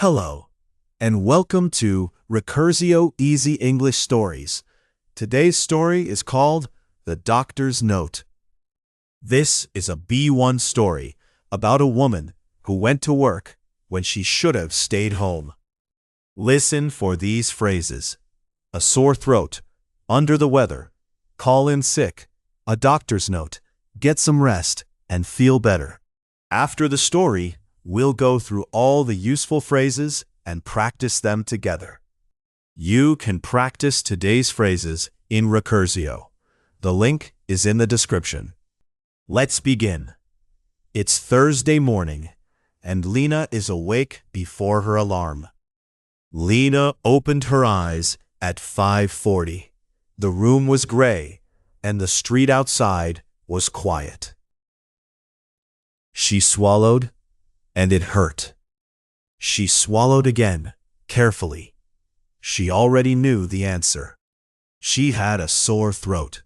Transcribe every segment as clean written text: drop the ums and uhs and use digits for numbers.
Hello, and welcome to Recursio Easy English Stories. Today's story is called The Doctor's Note. This is a B1 story about a woman who went to work when she should have stayed home. Listen for these phrases: a sore throat, under the weather, call in sick, a doctor's note, get some rest, and feel better. After the story, we'll go through all the useful phrases and practice them together. You can practice today's phrases in Recursio. The link is in the description. Let's begin. It's Thursday morning, and Lena is awake before her alarm. Lena opened her eyes at 5:40. The room was gray, and the street outside was quiet. She swallowed, and it hurt. She swallowed again, carefully. She already knew the answer. She had a sore throat.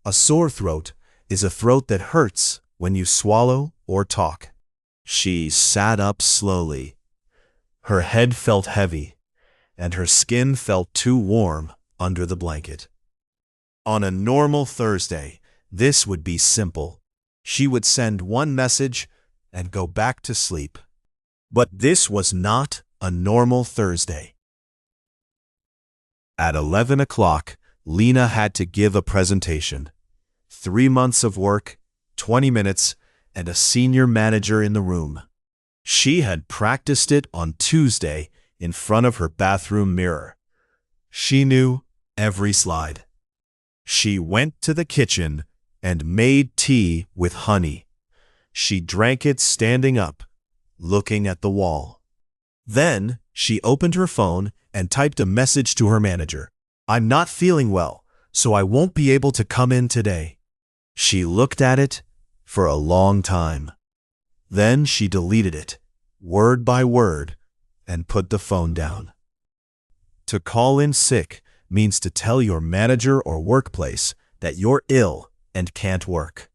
A sore throat is a throat that hurts when you swallow or talk. She sat up slowly. Her head felt heavy, and her skin felt too warm under the blanket. On a normal Thursday, this would be simple. She would send one message and go back to sleep. But this was not a normal Thursday. At 11 o'clock, Lena had to give a presentation. 3 months of work, 20 minutes, and a senior manager in the room. She had practiced it on Tuesday in front of her bathroom mirror. She knew every slide. She went to the kitchen and made tea with honey. She drank it standing up, looking at the wall. Then she opened her phone and typed a message to her manager. "I'm not feeling well, so I won't be able to come in today." She looked at it for a long time. Then she deleted it, word by word, and put the phone down. To call in sick means to tell your manager or workplace that you're ill and can't work.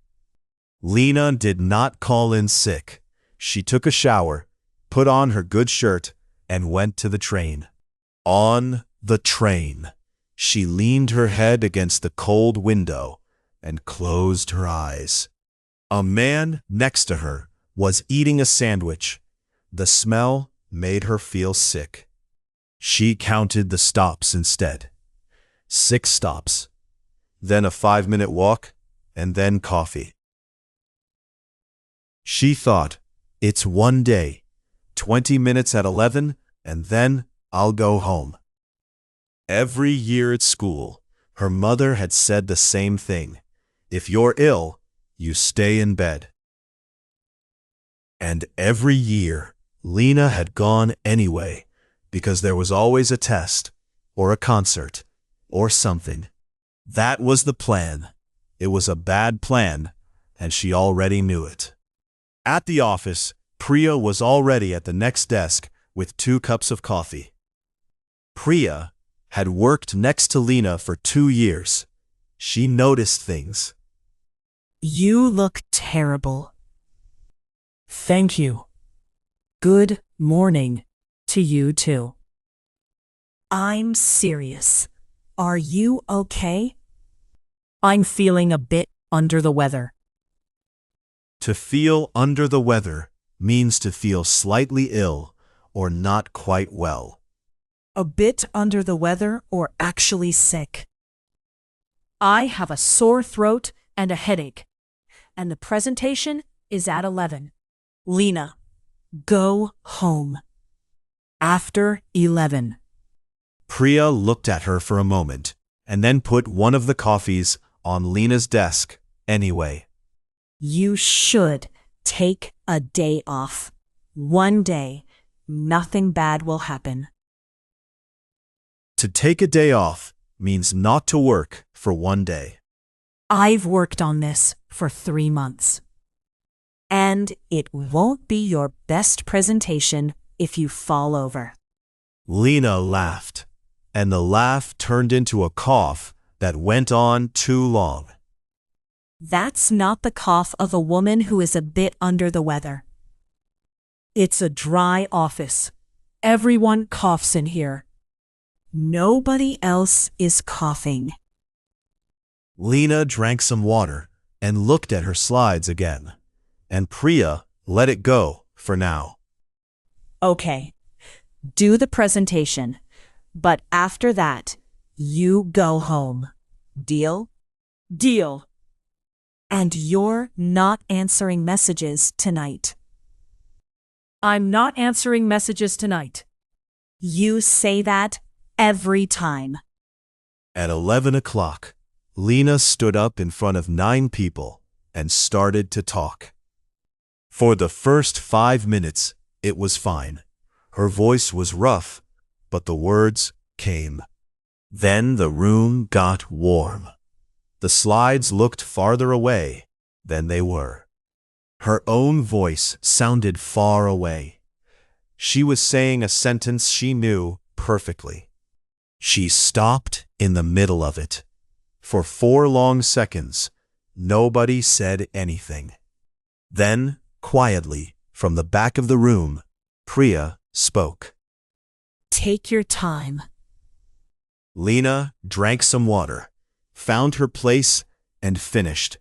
Lena did not call in sick. She took a shower, put on her good shirt, and went to the train. On the train, she leaned her head against the cold window and closed her eyes. A man next to her was eating a sandwich. The smell made her feel sick. She counted the stops instead. 6 stops, then a 5-minute walk, and then coffee. She thought, it's one day, 20 minutes at 11, and then I'll go home. Every year at school, her mother had said the same thing. If you're ill, you stay in bed. And every year, Lena had gone anyway, because there was always a test, or a concert, or something. That was the plan. It was a bad plan, and she already knew it. At the office, Priya was already at the next desk with 2 cups of coffee. Priya had worked next to Lena for 2 years. She noticed things. You look terrible. Thank you. Good morning to you too. I'm serious. Are you okay? I'm feeling a bit under the weather. To feel under the weather means to feel slightly ill or not quite well. A bit under the weather or actually sick. I have a sore throat and a headache, and the presentation is at 11. Lena, go home. After 11. Priya looked at her for a moment and then put one of the coffees on Lena's desk anyway. You should take a day off. One day, nothing bad will happen. To take a day off means not to work for one day. I've worked on this for 3 months. And it won't be your best presentation if you fall over. Lena laughed, and the laugh turned into a cough that went on too long. That's not the cough of a woman who is a bit under the weather. It's a dry office. Everyone coughs in here. Nobody else is coughing. Lena drank some water and looked at her slides again, and Priya let it go for now. Okay, do the presentation, but after that, you go home. Deal? Deal. And you're not answering messages tonight. I'm not answering messages tonight. You say that every time. At 11 o'clock, Lena stood up in front of 9 people and started to talk. For the first 5 minutes, it was fine. Her voice was rough, but the words came. Then the room got warm. The slides looked farther away than they were. Her own voice sounded far away. She was saying a sentence she knew perfectly. She stopped in the middle of it. For 4 long seconds, nobody said anything. Then, quietly, from the back of the room, Priya spoke. Take your time. Lena drank some water, found her place, and finished.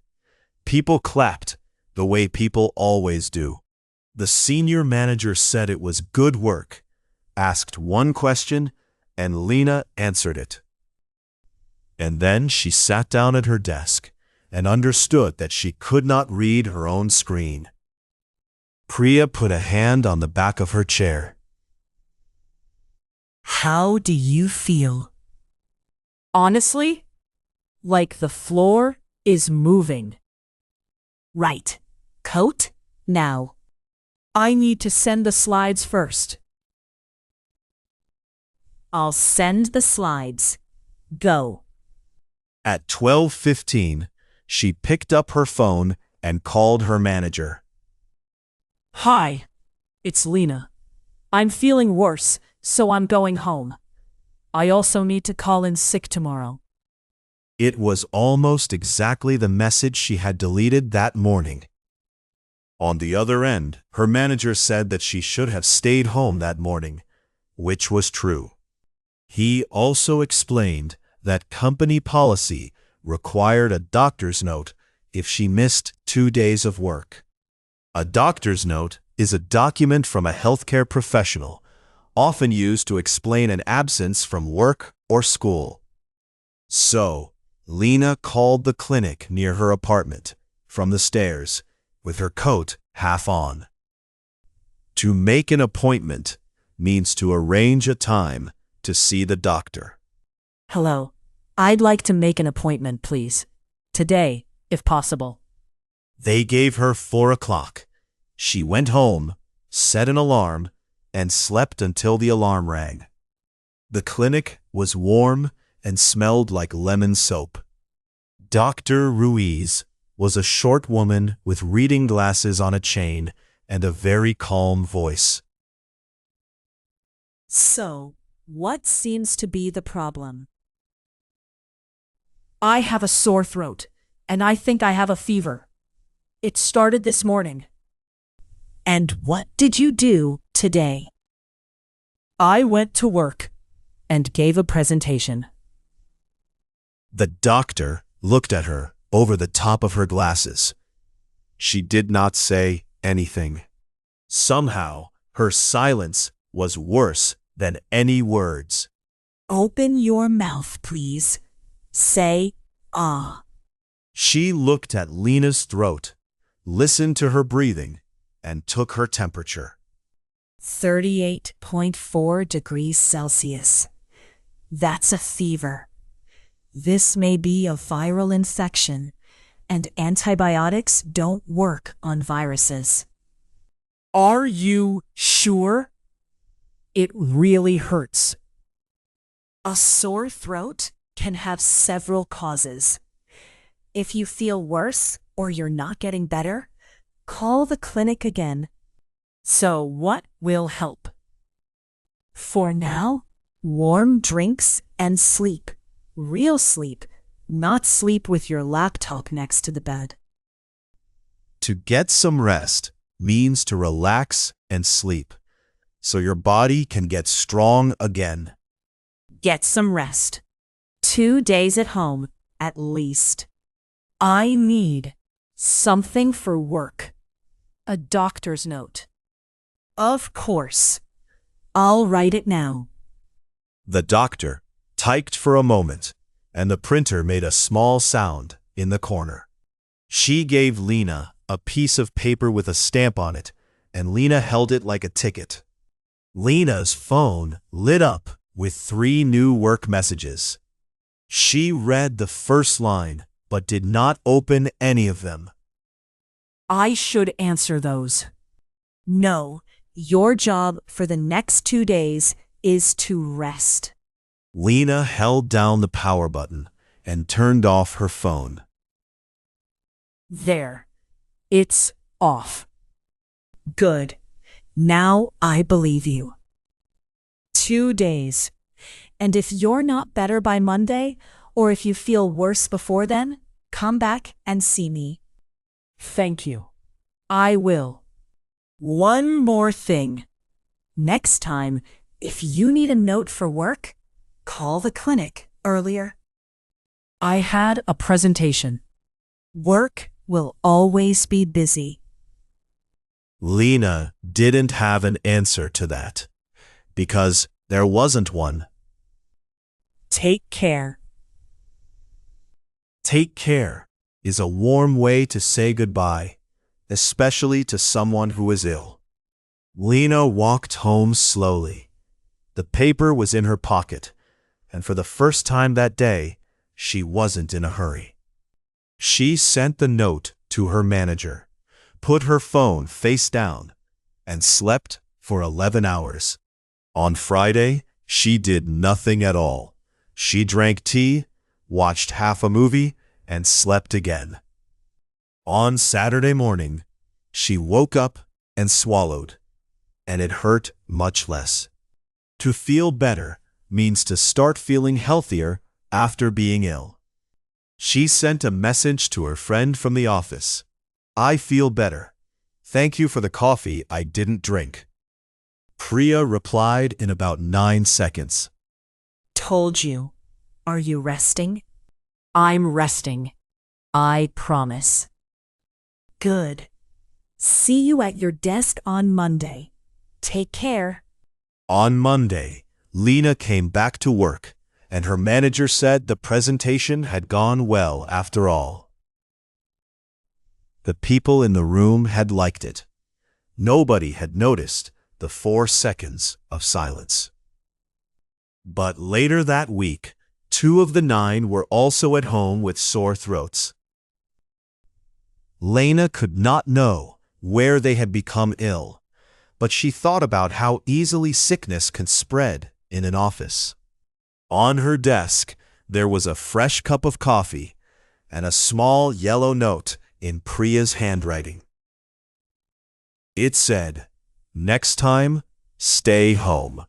People clapped, the way people always do. The senior manager said it was good work, asked one question, and Lena answered it. And then she sat down at her desk and understood that she could not read her own screen. Priya put a hand on the back of her chair. How do you feel? Honestly, like the floor is moving. Right. Coat? Now. I need to send the slides first. I'll send the slides. Go. At 12:15, she picked up her phone and called her manager. Hi, it's Lena. I'm feeling worse, so I'm going home. I also need to call in sick tomorrow. It was almost exactly the message she had deleted that morning. On the other end, her manager said that she should have stayed home that morning, which was true. He also explained that company policy required a doctor's note if she missed 2 days of work. A doctor's note is a document from a healthcare professional, often used to explain an absence from work or school. So, Lena called the clinic near her apartment from the stairs with her coat half on. To make an appointment means to arrange a time to see the doctor. Hello. I'd like to make an appointment, please. Today, if possible. They gave her 4 o'clock. She went home, set an alarm, and slept until the alarm rang. The clinic was warm and smelled like lemon soap. Dr. Ruiz was a short woman with reading glasses on a chain and a very calm voice. So, what seems to be the problem? I have a sore throat, and I think I have a fever. It started this morning. And what did you do today? I went to work and gave a presentation. The doctor looked at her over the top of her glasses. She did not say anything. Somehow, her silence was worse than any words. Open your mouth, please. Say, ah. She looked at Lena's throat, listened to her breathing, and took her temperature. 38.4 degrees Celsius. That's a fever. This may be a viral infection, and antibiotics don't work on viruses. Are you sure? It really hurts. A sore throat can have several causes. If you feel worse or you're not getting better, call the clinic again. So what will help? For now, warm drinks and sleep. Real sleep, not sleep with your laptop next to the bed. To get some rest means to relax and sleep. so your body can get strong again. Get some rest. 2 days at home, at least. I need something for work. A doctor's note. Of course. I'll write it now. The doctor typed for a moment, and the printer made a small sound in the corner. She gave Lena a piece of paper with a stamp on it, and Lena held it like a ticket. Lena's phone lit up with 3 new work messages. She read the first line, but did not open any of them. I should answer those. No, your job for the next 2 days is to rest. Lena held down the power button and turned off her phone. There. It's off. Good. Now I believe you. 2 days. And if you're not better by Monday, or if you feel worse before then, come back and see me. Thank you. I will. One more thing. Next time, if you need a note for work, call the clinic earlier. I had a presentation. Work will always be busy. Lena didn't have an answer to that, because there wasn't one. Take care. Take care is a warm way to say goodbye, especially to someone who is ill. Lena walked home slowly. The paper was in her pocket, and for the first time that day, she wasn't in a hurry. She sent the note to her manager, put her phone face down, and slept for 11 hours. On Friday, she did nothing at all. She drank tea, watched half a movie, and slept again. On Saturday morning, she woke up and swallowed, and it hurt much less. To feel better means to start feeling healthier after being ill. She sent a message to her friend from the office. I feel better. Thank you for the coffee I didn't drink. Priya replied in about 9 seconds. Told you. Are you resting? I'm resting. I promise. Good. See you at your desk on Monday. Take care. On Monday, Lena came back to work, and her manager said the presentation had gone well after all. The people in the room had liked it. Nobody had noticed the 4 seconds of silence. But later that week, 2 of the 9 were also at home with sore throats. Lena could not know where they had become ill, but she thought about how easily sickness can spread in an office. On her desk, there was a fresh cup of coffee and a small yellow note in Priya's handwriting. It said, "Next time, stay home."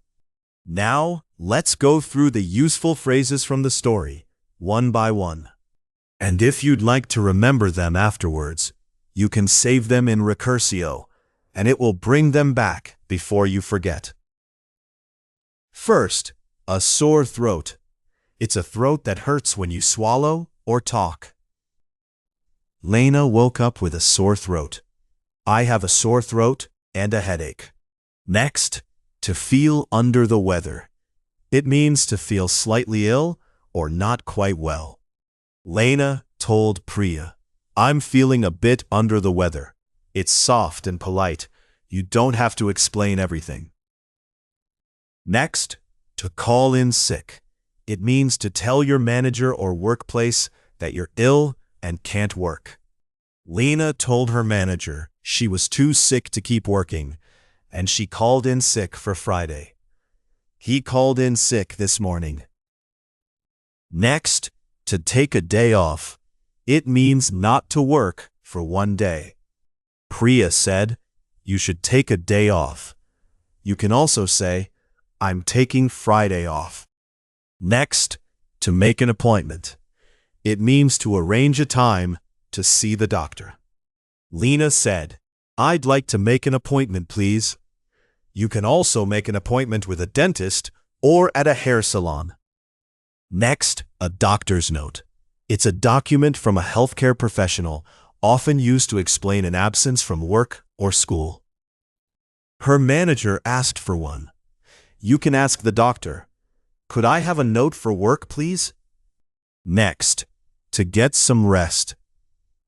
Now, let's go through the useful phrases from the story, one by one. And if you'd like to remember them afterwards, you can save them in Recursio, and it will bring them back before you forget. First, a sore throat. It's a throat that hurts when you swallow or talk. Lena woke up with a sore throat. I have a sore throat and a headache. Next, to feel under the weather. It means to feel slightly ill or not quite well. Lena told Priya, I'm feeling a bit under the weather. It's soft and polite. You don't have to explain everything. Next, to call in sick. It means to tell your manager or workplace that you're ill and can't work. Lena told her manager she was too sick to keep working, and she called in sick for Friday. He called in sick this morning. Next, to take a day off. It means not to work for 1 day. Priya said, you should take a day off. You can also say, I'm taking Friday off. Next, to make an appointment. It means to arrange a time to see the doctor. Lena said, I'd like to make an appointment, please. You can also make an appointment with a dentist or at a hair salon. Next, a doctor's note. It's a document from a healthcare professional, often used to explain an absence from work or school. Her manager asked for one. You can ask the doctor, "Could I have a note for work, please?" Next, to get some rest.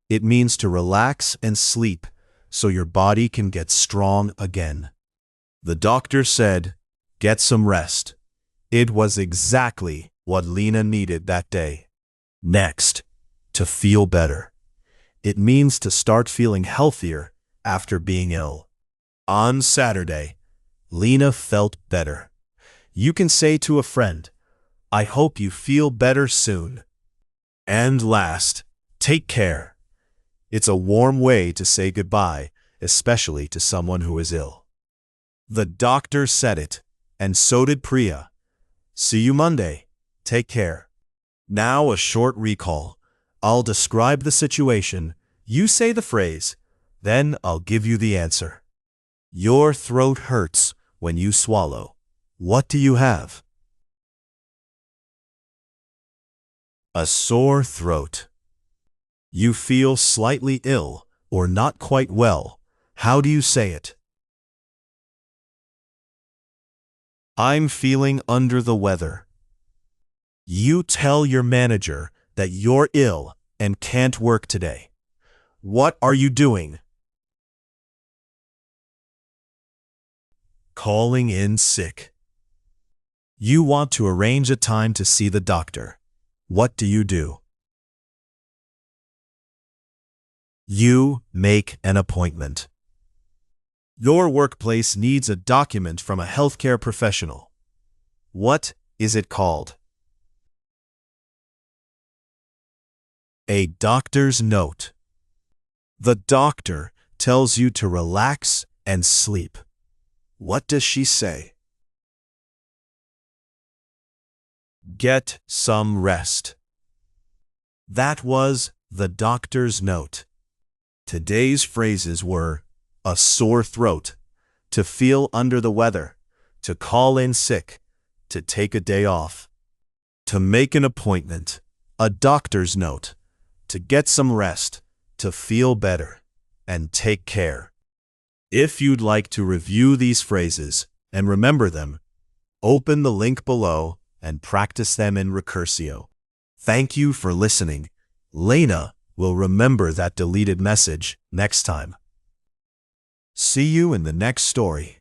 It means to relax and sleep so your body can get strong again. The doctor said, "Get some rest." It was exactly what Lena needed that day. Next, to feel better. It means to start feeling healthier after being ill. On Saturday, Lena felt better. You can say to a friend, "I hope you feel better soon." And last, take care. It's a warm way to say goodbye, especially to someone who is ill. The doctor said it, and so did Priya. See you Monday. Take care. Now a short recall. I'll describe the situation. You say the phrase. Then I'll give you the answer. Your throat hurts when you swallow. What do you have? A sore throat. You feel slightly ill or not quite well. How do you say it? I'm feeling under the weather. You tell your manager that you're ill and can't work today. What are you doing? Calling in sick. You want to arrange a time to see the doctor. What do you do? You make an appointment. Your workplace needs a document from a healthcare professional. What is it called? A doctor's note. The doctor tells you to relax and sleep. What does she say? Get some rest. That was the doctor's note. Today's phrases were a sore throat, to feel under the weather, to call in sick, to take a day off, to make an appointment, a doctor's note, to get some rest, to feel better, and take care. If you'd like to review these phrases and remember them, open the link below and practice them in Recursio. Thank you for listening. Lena will remember that deleted message next time. See you in the next story.